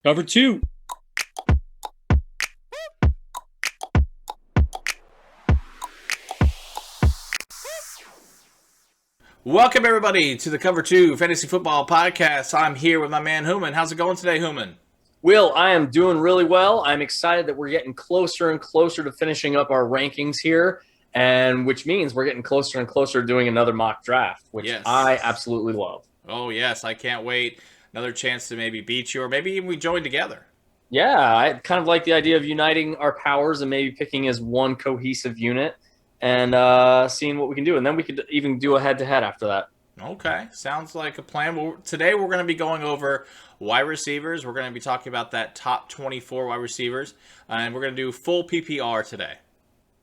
Cover two. Welcome, everybody, to the Cover 2 Fantasy Football Podcast. I'm here with my man, Houman. How's it going today, Houman? Will, I am doing really well. I'm excited that we're getting closer and closer to finishing up our rankings here, and which means we're getting closer and closer to doing another mock draft, which Yes. I absolutely love. Oh, yes, I can't wait. Another chance to maybe beat you, or maybe even we join together. Yeah, I kind of like the idea of uniting our powers and maybe picking as one cohesive unit and seeing what we can do. And then we could even do a head-to-head after that. Okay, sounds like a plan. Well, today we're going to be going over wide receivers. We're going to be talking about that top 24 wide receivers, and we're going to do full PPR today.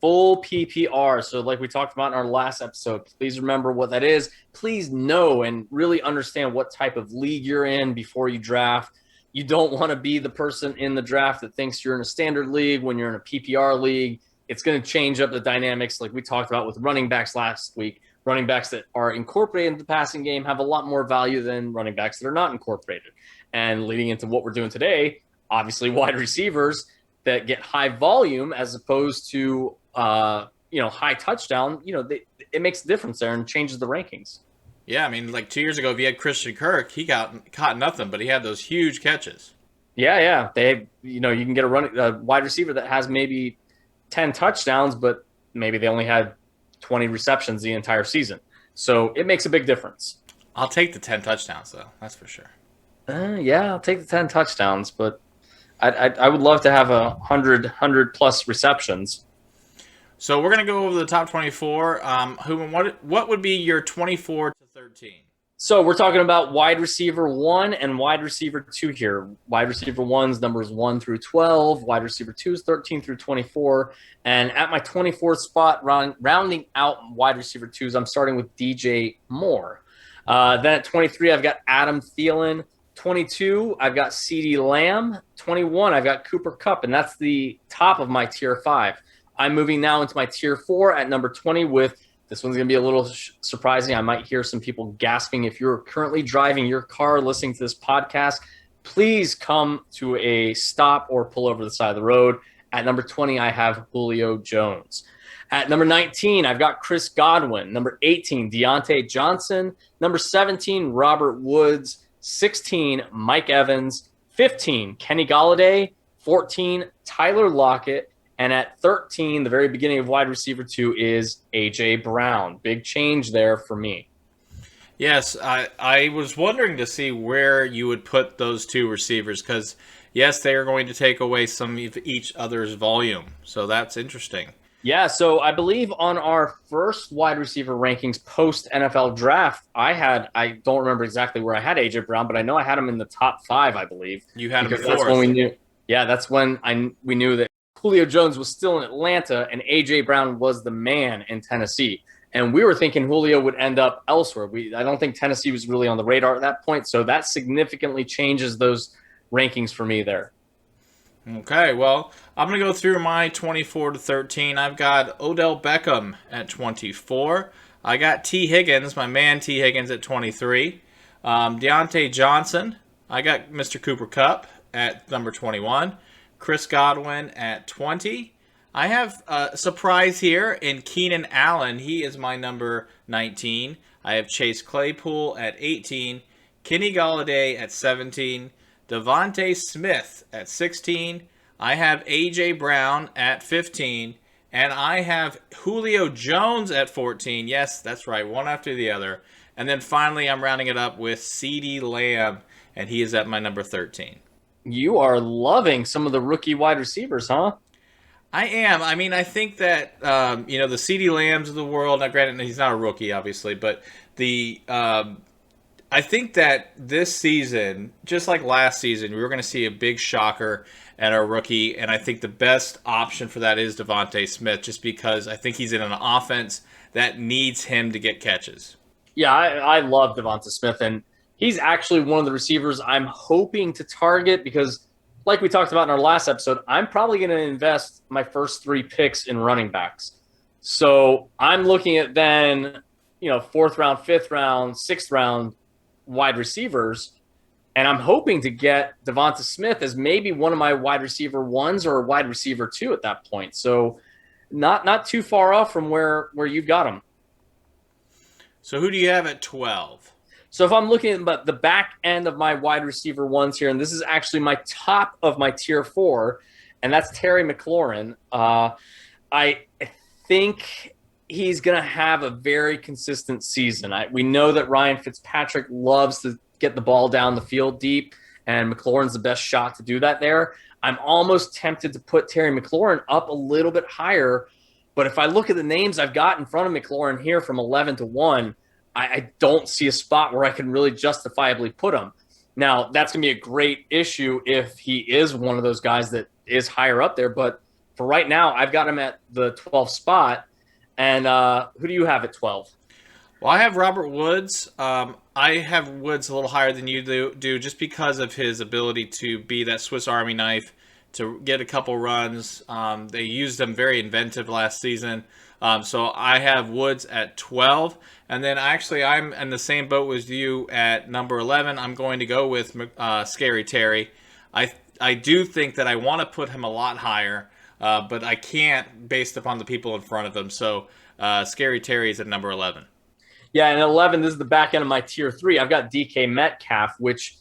Full PPR. So like we talked about in our last episode, please remember what that is. Please know and really understand what type of league you're in before you draft. You don't want to be the person in the draft that thinks you're in a standard league when you're in a PPR league. It's going to change up the dynamics like we talked about with running backs last week. Running backs that are incorporated into the passing game have a lot more value than running backs that are not incorporated. And leading into what we're doing today, obviously wide receivers that get high volume as opposed to high touchdown, it makes a difference there and changes the rankings. Yeah, I mean, like 2 years ago, if you had Christian Kirk, he caught nothing, but he had those huge catches. Yeah. You can get a wide receiver that has maybe 10 touchdowns, but maybe they only had 20 receptions the entire season. So it makes a big difference. I'll take the 10 touchdowns, though. That's for sure. Yeah, I'll take the 10 touchdowns, but I would love to have 100 plus receptions. So we're going to go over the top 24. Houman, what would be your 24 to 13? So we're talking about wide receiver 1 and wide receiver 2 here. Wide receiver 1's numbers 1 through 12. Wide receiver 2's 13 through 24. And at my 24th spot, rounding out wide receiver 2's, I'm starting with DJ Moore. Then at 23, I've got Adam Thielen. 22, I've got CeeDee Lamb. 21, I've got Cooper Kupp, and that's the top of my tier 5. I'm moving now into my tier 4 at number 20 with this one's going to be a little surprising. I might hear some people gasping. If you're currently driving your car listening to this podcast, please come to a stop or pull over the side of the road. At number 20, I have Julio Jones. At number 19, I've got Chris Godwin. Number 18, Deontay Johnson. Number 17, Robert Woods. 16, Mike Evans. 15, Kenny Golladay. 14, Tyler Lockett. And at 13, the very beginning of wide receiver 2 is A.J. Brown. Big change there for me. Yes, I was wondering to see where you would put those two receivers because, yes, they are going to take away some of each other's volume. So that's interesting. Yeah, so I believe on our first wide receiver rankings post-NFL draft, I don't remember exactly where I had A.J. Brown, but I know I had him in the top 5, I believe. You had him because fourth. That's when we knew. Yeah, that's when we knew that Julio Jones was still in Atlanta and A.J. Brown was the man in Tennessee. And we were thinking Julio would end up elsewhere. I don't think Tennessee was really on the radar at that point. So that significantly changes those rankings for me there. Okay, well, I'm going to go through my 24 to 13. I've got Odell Beckham at 24. I got T. Higgins, my man T. Higgins at 23. Deontay Johnson. I got Mr. Cooper Kupp at number 21. Chris Godwin at 20. I have a surprise here in Keenan Allen. He is my number 19. I have Chase Claypool at 18. Kenny Golladay at 17. Devontae Smith at 16. I have A.J. Brown at 15. And I have Julio Jones at 14. Yes, that's right, one after the other. And then finally, I'm rounding it up with CeeDee Lamb, and he is at my number 13. You are loving some of the rookie wide receivers, huh? I am. I mean, I think that, the CeeDee Lambs of the world, now granted, he's not a rookie, obviously, but I think that this season, just like last season, we were going to see a big shocker at our rookie, and I think the best option for that is Devontae Smith, just because I think he's in an offense that needs him to get catches. Yeah, I love Devontae Smith, and he's actually one of the receivers I'm hoping to target because, like we talked about in our last episode, I'm probably going to invest my first 3 picks in running backs. So I'm looking at then, 4th round, 5th round, 6th round wide receivers. And I'm hoping to get Devonta Smith as maybe one of my wide receiver ones or a wide receiver two at that point. So not too far off from where you've got him. So who do you have at 12? So if I'm looking at the back end of my wide receiver ones here, and this is actually my top of my tier 4, and that's Terry McLaurin. I think he's going to have a very consistent season. We know that Ryan Fitzpatrick loves to get the ball down the field deep, and McLaurin's the best shot to do that there. I'm almost tempted to put Terry McLaurin up a little bit higher, but if I look at the names I've got in front of McLaurin here from 11 to 1, I don't see a spot where I can really justifiably put him. Now, that's going to be a great issue if he is one of those guys that is higher up there, but for right now, I've got him at the 12th spot. And who do you have at 12? Well, I have Robert Woods. I have Woods a little higher than you do just because of his ability to be that Swiss Army knife, to get a couple runs. They used him very inventive last season. So I have Woods at 12. And then actually I'm in the same boat as you at number 11. I'm going to go with Scary Terry. I do think that I want to put him a lot higher, but I can't based upon the people in front of him. So Scary Terry is at number 11. Yeah, and 11, this is the back end of my tier 3. I've got DK Metcalf, which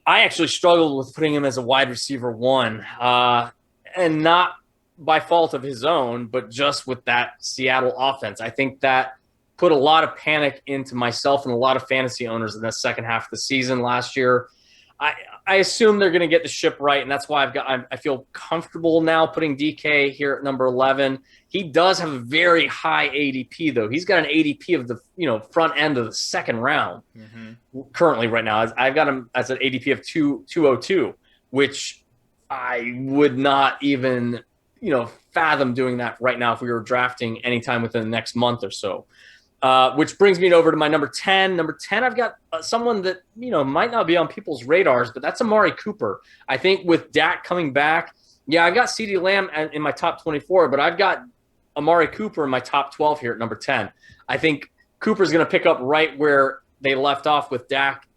I actually struggled with putting him as a wide receiver 1, and not by fault of his own, but just with that Seattle offense. I think that put a lot of panic into myself and a lot of fantasy owners in the second half of the season last year. I assume they're going to get the ship right, and that's why I feel comfortable now putting DK here at number 11. He does have a very high ADP, though. He's got an ADP of the front end of the second round currently right now. I've got him as an ADP of 202, which I would not even fathom doing that right now if we were drafting anytime within the next month or so. Which brings me over to my number 10. Number 10, I've got someone that, might not be on people's radars, but that's Amari Cooper. I think with Dak coming back, I've got CeeDee Lamb in my top 24, but I've got Amari Cooper in my top 12 here at number 10. I think Cooper's going to pick up right where they left off with Dak,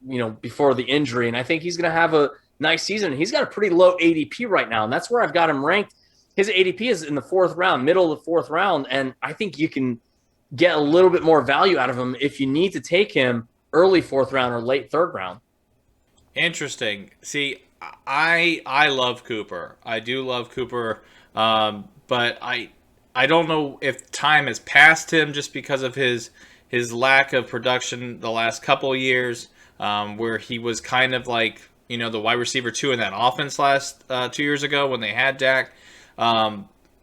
before the injury, and I think he's going to have a nice season. He's got a pretty low ADP right now, and that's where I've got him ranked. His ADP is in the 4th round, middle of the 4th round, and I think you can get a little bit more value out of him if you need to take him early 4th round or late 3rd round. Interesting. See, I love Cooper. I do love Cooper, but I don't know if time has passed him just because of his lack of production the last couple of years, where he was kind of like the wide receiver 2 in that offense last 2 years ago when they had Dak.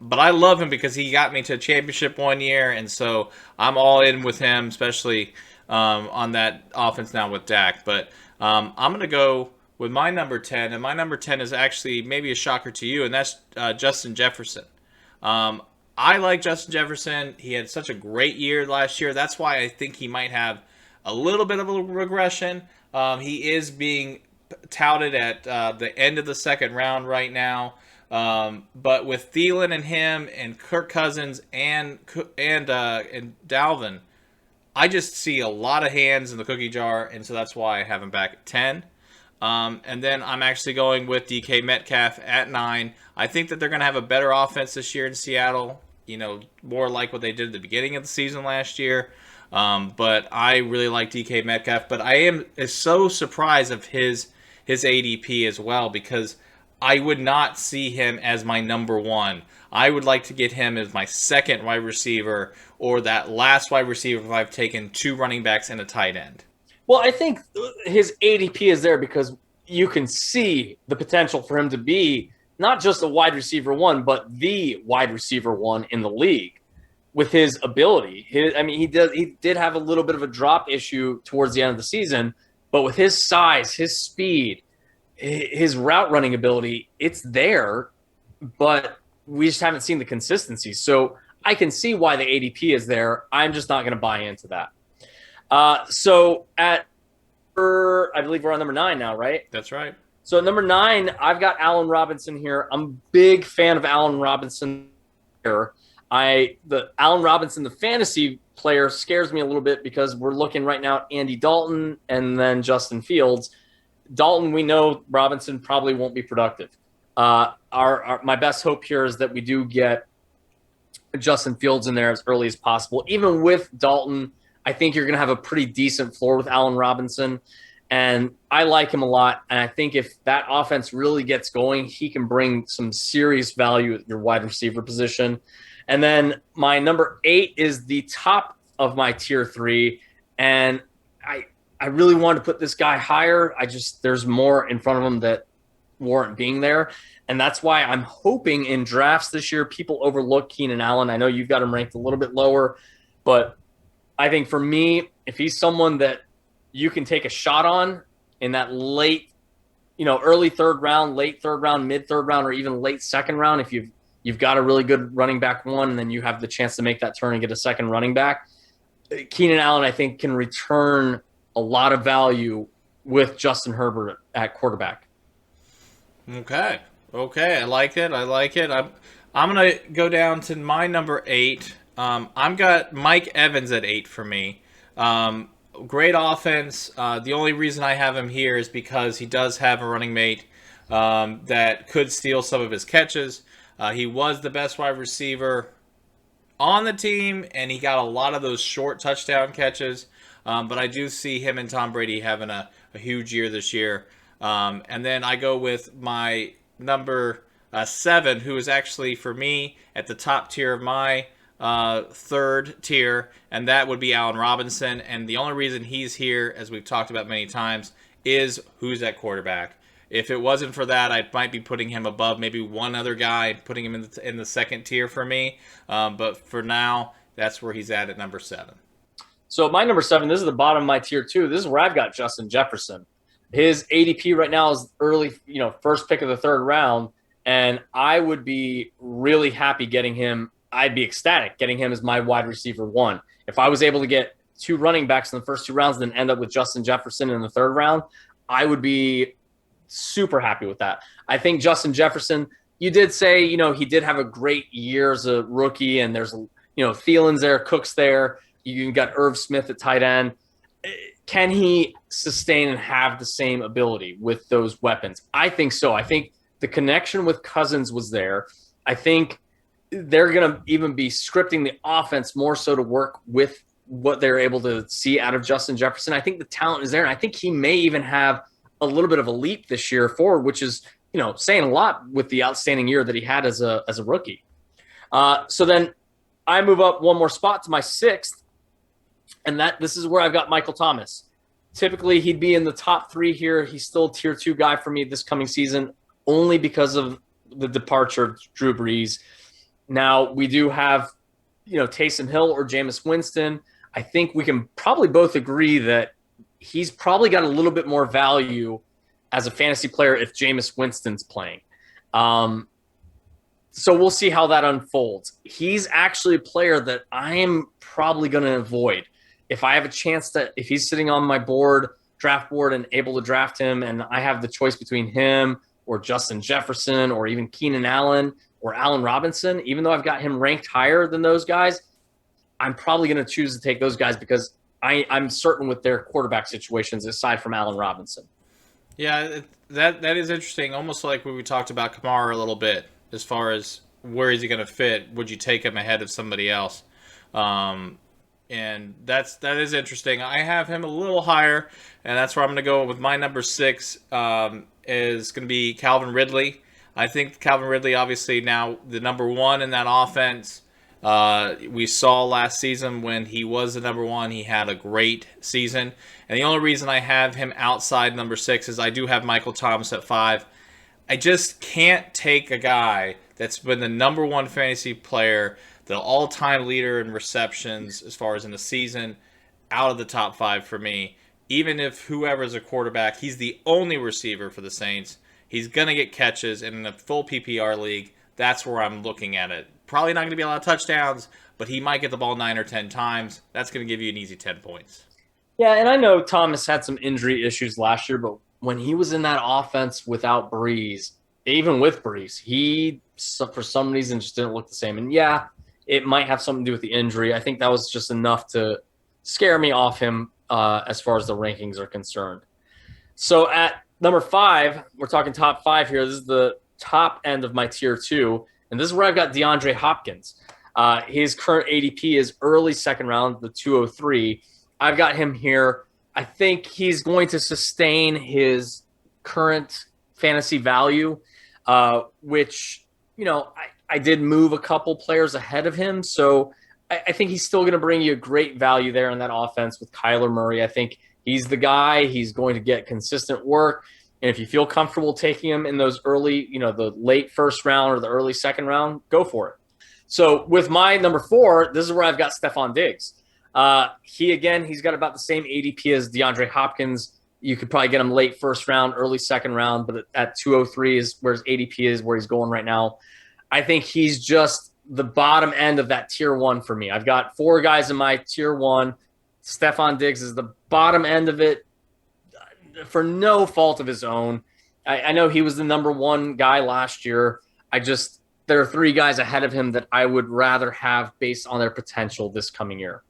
But I love him because he got me to a championship one year, and so I'm all in with him, especially on that offense now with Dak. But I'm going to go with my number 10, and my number 10 is actually maybe a shocker to you, and that's Justin Jefferson. I like Justin Jefferson. He had such a great year last year. That's why I think he might have a little bit of a regression. He is being touted at the end of the 2nd round right now. But with Thielen and him and Kirk Cousins and Dalvin, I just see a lot of hands in the cookie jar, and so that's why I have him back at 10. And then I'm actually going with DK Metcalf at 9. I think that they're going to have a better offense this year in Seattle, more like what they did at the beginning of the season last year. But I really like DK Metcalf, but I am so surprised of his ADP as well, because I would not see him as my number 1. I would like to get him as my 2nd wide receiver, or that last wide receiver if I've taken 2 running backs and a tight end. Well, I think his ADP is there because you can see the potential for him to be not just a wide receiver 1, but the wide receiver 1 in the league with his ability. He did have a little bit of a drop issue towards the end of the season, but with his size, his speed, his route running ability, it's there, but we just haven't seen the consistency. So I can see why the ADP is there. I'm just not going to buy into that. So I believe we're on number 9 now, right? That's right. So at number 9, I've got Allen Robinson here. I'm a big fan of Allen Robinson here. The Allen Robinson, the fantasy player, scares me a little bit because we're looking right now at Andy Dalton and then Justin Fields. Dalton, we know Robinson probably won't be productive. My best hope here is that we do get Justin Fields in there as early as possible. Even with Dalton, I think you're going to have a pretty decent floor with Allen Robinson. And I like him a lot. And I think if that offense really gets going, he can bring some serious value at your wide receiver position. And then my number 8 is the top of my tier 3. And I really wanted to put this guy higher. There's more in front of him that warrant being there. And that's why I'm hoping in drafts this year, people overlook Keenan Allen. I know you've got him ranked a little bit lower, but I think for me, if he's someone that you can take a shot on in that late, early third round, late third round, mid third round, or even late second round, if you've got a really good running back one, and then you have the chance to make that turn and get a second running back, Keenan Allen, I think, can return a lot of value with Justin Herbert at quarterback. Okay. I like it. I'm gonna go down to my number 8. I've got Mike Evans at 8 for me. Great offense. The only reason I have him here is because he does have a running mate that could steal some of his catches. He was the best wide receiver on the team, and he got a lot of those short touchdown catches. But I do see him and Tom Brady having a huge year this year. And then I go with my number 7, who is actually, for me, at the top tier of my third tier, and that would be Allen Robinson. And the only reason he's here, as we've talked about many times, is who's at quarterback. If it wasn't for that, I might be putting him above maybe one other guy, putting him in the second tier for me. But for now, that's where he's at number 7. So my number 7, this is the bottom of my tier 2. This is where I've got Justin Jefferson. His ADP right now is early, first pick of the third round, and I would be really happy getting him. I'd be ecstatic getting him as my wide receiver 1. If I was able to get 2 running backs in the first 2 rounds and then end up with Justin Jefferson in the third round, I would be super happy with that. I think Justin Jefferson, you did say, he did have a great year as a rookie, and there's, Thielen's there, Cook's there. You got Irv Smith at tight end. Can he sustain and have the same ability with those weapons? I think so. I think the connection with Cousins was there. I think they're going to even be scripting the offense more so to work with what they're able to see out of Justin Jefferson. I think the talent is there, and I think he may even have a little bit of a leap this year forward, which is, saying a lot with the outstanding year that he had as a rookie. So then I move up one more spot to my 6th, and this is where I've got Michael Thomas. Typically, he'd be in the top 3 here. He's still a tier 2 guy for me this coming season, only because of the departure of Drew Brees. Now, we do have, Taysom Hill or Jameis Winston. I think we can probably both agree that he's probably got a little bit more value as a fantasy player if Jameis Winston's playing. So we'll see how that unfolds. He's actually a player that I am probably going to avoid. If I have a chance if he's sitting on my draft board and able to draft him, and I have the choice between him or Justin Jefferson or even Keenan Allen or Allen Robinson, even though I've got him ranked higher than those guys, I'm probably going to choose to take those guys because I'm certain with their quarterback situations aside from Allen Robinson. Yeah, that is interesting. Almost like when we talked about Kamara a little bit, as far as where is he going to fit? Would you take him ahead of somebody else? And that is interesting. I have him a little higher, and that's where I'm going to go with my number 6 is going to be Calvin Ridley. I think Calvin Ridley, obviously now the number 1 in that offense. We saw last season when he was the number 1, he had a great season. And the only reason I have him outside number 6 is I do have Michael Thomas at 5. I just can't take a guy that's been the number 1 fantasy player, the all-time leader in receptions as far as in the season, out of the top 5 for me. Even if whoever's a quarterback, he's the only receiver for the Saints. He's going to get catches, and in a full PPR league, that's where I'm looking at it. Probably not going to be a lot of touchdowns, but he might get the ball 9 or 10 times. That's going to give you an easy 10 points. Yeah, and I know Thomas had some injury issues last year, but when he was in that offense without Breeze, even with Breeze, he, for some reason, just didn't look the same. And yeah, it might have something to do with the injury. I think that was just enough to scare me off him as far as the rankings are concerned. So at Number 5, we're talking top 5 here. This is the top end of my tier 2, and this is where I've got DeAndre Hopkins. His current ADP is early second round, the 203. I've got him here. I think he's going to sustain his current fantasy value, which, I did move a couple players ahead of him. So I think he's still going to bring you a great value there in that offense with Kyler Murray. I think he's the guy. He's going to get consistent work. And if you feel comfortable taking him in those early, the late first round or the early second round, go for it. So with my number 4, this is where I've got Stephon Diggs. He's got about the same ADP as DeAndre Hopkins. You could probably get him late first round, early second round, but at 203 is where his ADP is, where he's going right now. I think he's just the bottom end of that tier 1 for me. I've got 4 guys in my tier 1. Stephon Diggs is the bottom end of it for no fault of his own. I know he was the number 1 guy last year. There are 3 guys ahead of him that I would rather have based on their potential this coming year.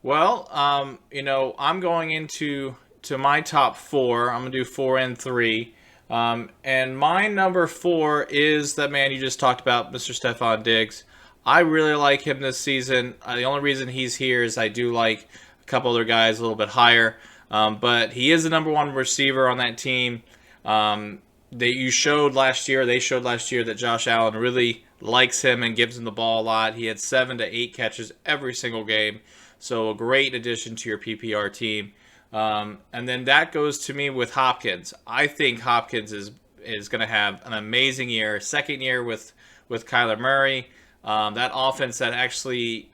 Well, I'm going into my top 4. I'm going to do 4 and 3. And my number 4 is that man you just talked about, Mr. Stephon Diggs. I really like him this season. The only reason he's here is I do like a couple other guys a little bit higher. But he is the number 1 receiver on that team. They showed last year that Josh Allen really likes him and gives him the ball a lot. He had 7 to 8 catches every single game. So a great addition to your PPR team. And then that goes to me with Hopkins. I think Hopkins is going to have an amazing year. Second year with Kyler Murray. That offense that actually,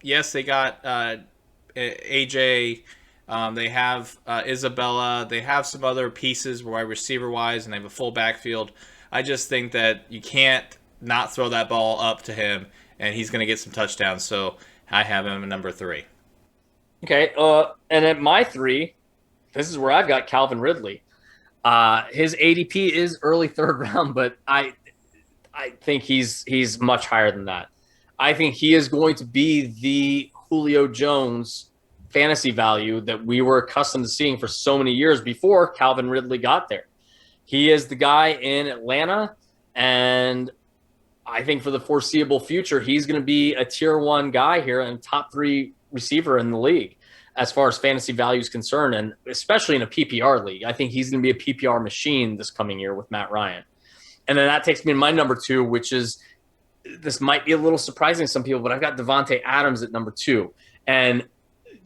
yes, they got AJ. They have Isabella. They have some other pieces wide receiver-wise, and they have a full backfield. I just think that you can't not throw that ball up to him, and he's going to get some touchdowns. So I have him at number 3. Okay, and at my 3, this is where I've got Calvin Ridley. His ADP is early third round, but I think he's much higher than that. I think he is going to be the Julio Jones fantasy value that we were accustomed to seeing for so many years before Calvin Ridley got there. He is the guy in Atlanta, and I think for the foreseeable future, he's going to be a tier 1 guy here and top 3 receiver in the league as far as fantasy value is concerned, and especially in a PPR league. I think he's going to be a PPR machine this coming year with Matt Ryan. And then that takes me to my number 2, which is, this might be a little surprising to some people, but I've got Devontae Adams at number 2. And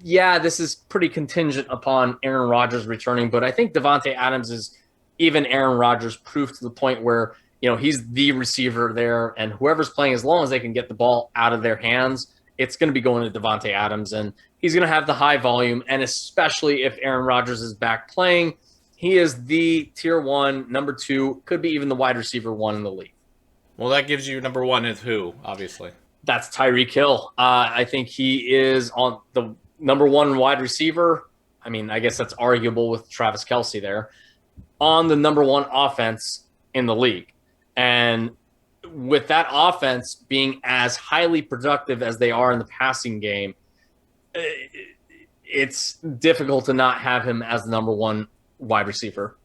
yeah, this is pretty contingent upon Aaron Rodgers returning, but I think Devontae Adams is even Aaron Rodgers proof to the point where, he's the receiver there, and whoever's playing, as long as they can get the ball out of their hands, it's going to be going to Devontae Adams, and he's going to have the high volume, and especially if Aaron Rodgers is back playing, he is the tier 1, number 2, could be even the wide receiver 1 in the league. Well, that gives you number 1 is who, obviously? That's Tyreek Hill. I think he is on the number 1 wide receiver. I mean, I guess that's arguable with Travis Kelce there, on the number 1 offense in the league. And with that offense being as highly productive as they are in the passing game, it's difficult to not have him as the number 1 wide receiver.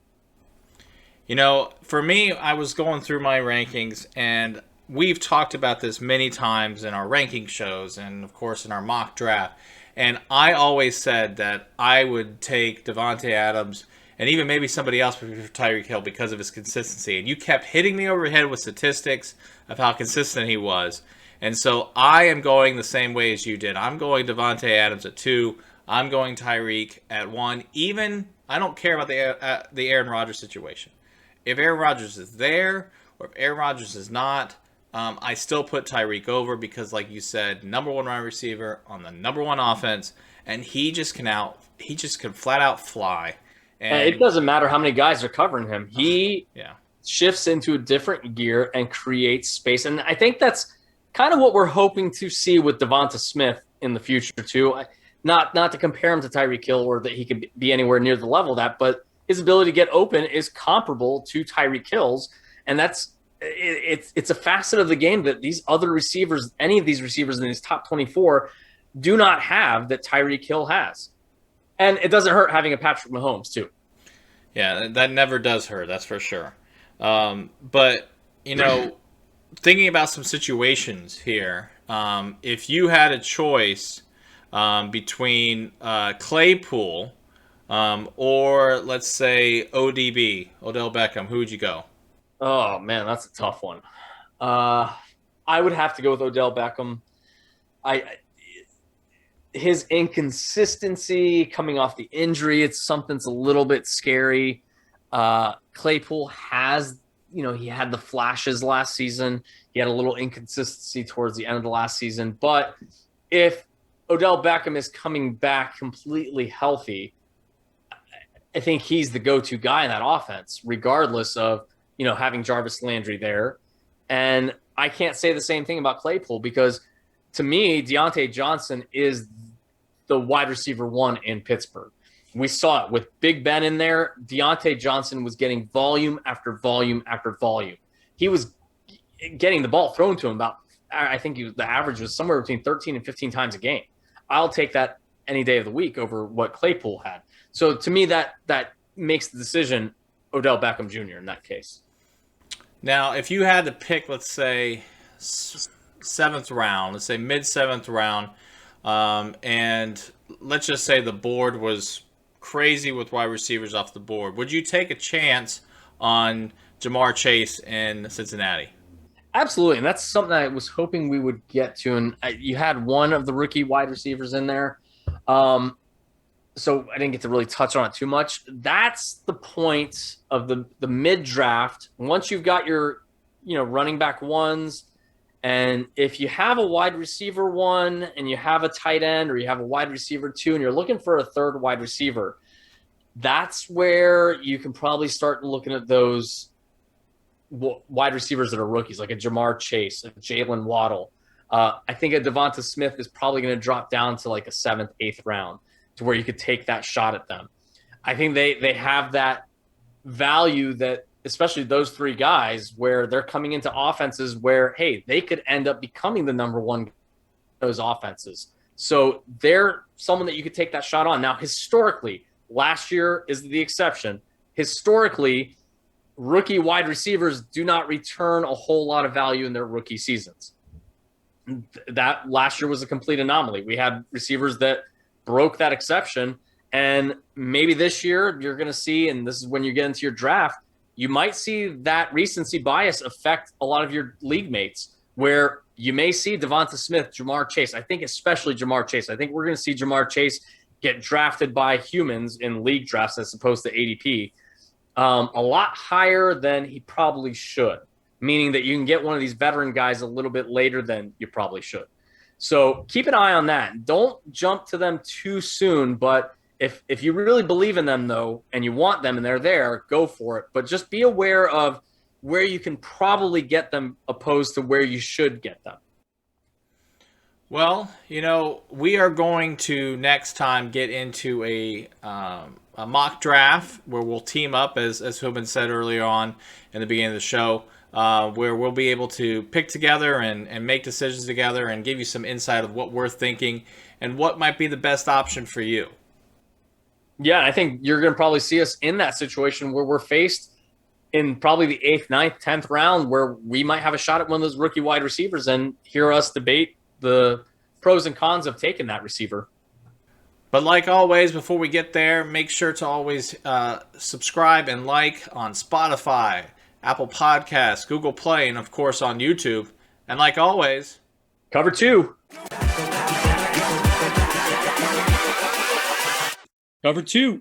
For me, I was going through my rankings, and we've talked about this many times in our ranking shows and, of course, in our mock draft. And I always said that I would take Devontae Adams and even maybe somebody else for Tyreek Hill because of his consistency. And you kept hitting me over the head with statistics of how consistent he was. And so I am going the same way as you did. I'm going Devontae Adams at 2. I'm going Tyreek at 1. Even, I don't care about the Aaron Rodgers situation. If Aaron Rodgers is there or if Aaron Rodgers is not, I still put Tyreek over because, like you said, number 1 wide receiver on the number 1 offense, and he just can flat out fly. And it doesn't matter how many guys are covering him. He shifts into a different gear and creates space. And I think that's kind of what we're hoping to see with Devonta Smith in the future too. Not to compare him to Tyreek Hill or that he could be anywhere near the level of that, but his ability to get open is comparable to Tyreek Hill's. And it's a facet of the game that these other receivers, any of these receivers in these top 24, do not have that Tyreek Hill has. And it doesn't hurt having a Patrick Mahomes, too. Yeah, that never does hurt, that's for sure. But, you know, thinking about some situations here, if you had a choice between Claypool or, let's say, ODB, Odell Beckham, who would you go? Oh man, that's a tough one. Uh, I would have to go with Odell Beckham. I His inconsistency coming off the injury, it's something that's a little bit scary. Claypool has, he had the flashes last season. He had a little inconsistency towards the end of the last season. But if Odell Beckham is coming back completely healthy, I think he's the go-to guy in that offense, regardless of, having Jarvis Landry there. And I can't say the same thing about Claypool because to me, Deontay Johnson is the wide receiver one in Pittsburgh. We saw it with Big Ben in there. Deontay Johnson was getting volume after volume after volume. He was getting the ball thrown to him about, I think the average was somewhere between 13 and 15 times a game. I'll take that any day of the week over what Claypool had. So to me, that makes the decision Odell Beckham Jr. in that case. Now, if you had to pick, let's say, seventh round, let's say mid-seventh round, and let's just say the board was crazy with wide receivers off the board, would you take a chance on Jamar Chase in Cincinnati? Absolutely, and that's something I was hoping we would get to. And you had one of the rookie wide receivers in there, so I didn't get to really touch on it too much. That's the point of the mid draft. Once you've got your running back ones, and if you have a wide receiver one and you have a tight end, or you have a wide receiver two and you're looking for a third wide receiver, that's where you can probably start looking at those wide receivers that are rookies, like a Jamar Chase, a Jalen Waddle. I think a Devonta Smith is probably going to drop down to like a 7th, 8th round to where you could take that shot at them. I think they have that value that, especially those three guys, where they're coming into offenses where, hey, they could end up becoming the number one those offenses. So they're someone that you could take that shot on. Now, historically, last year is the exception. Historically, rookie wide receivers do not return a whole lot of value in their rookie seasons. That last year was a complete anomaly. We had receivers that broke that exception. And maybe this year you're going to see, and this is when you get into your draft, you might see that recency bias affect a lot of your league mates, where you may see Devonta Smith, Jamar Chase. I think especially Jamar Chase. I think we're going to see Jamar Chase get drafted by humans in league drafts as opposed to ADP a lot higher than he probably should, meaning that you can get one of these veteran guys a little bit later than you probably should. So keep an eye on that. Don't jump to them too soon, but if you really believe in them, though, and you want them and they're there, go for it. But just be aware of where you can probably get them opposed to where you should get them. Well, we are going to next time get into a mock draft where we'll team up, as Houman said earlier on in the beginning of the show, where we'll be able to pick together and make decisions together and give you some insight of what we're thinking and what might be the best option for you. Yeah, I think you're going to probably see us in that situation where we're faced in probably the 8th, 9th, 10th round, where we might have a shot at one of those rookie wide receivers and hear us debate the pros and cons of taking that receiver. But like always, before we get there, make sure to always subscribe and like on Spotify, Apple Podcasts, Google Play, and of course on YouTube. And like always, cover two. Cover two.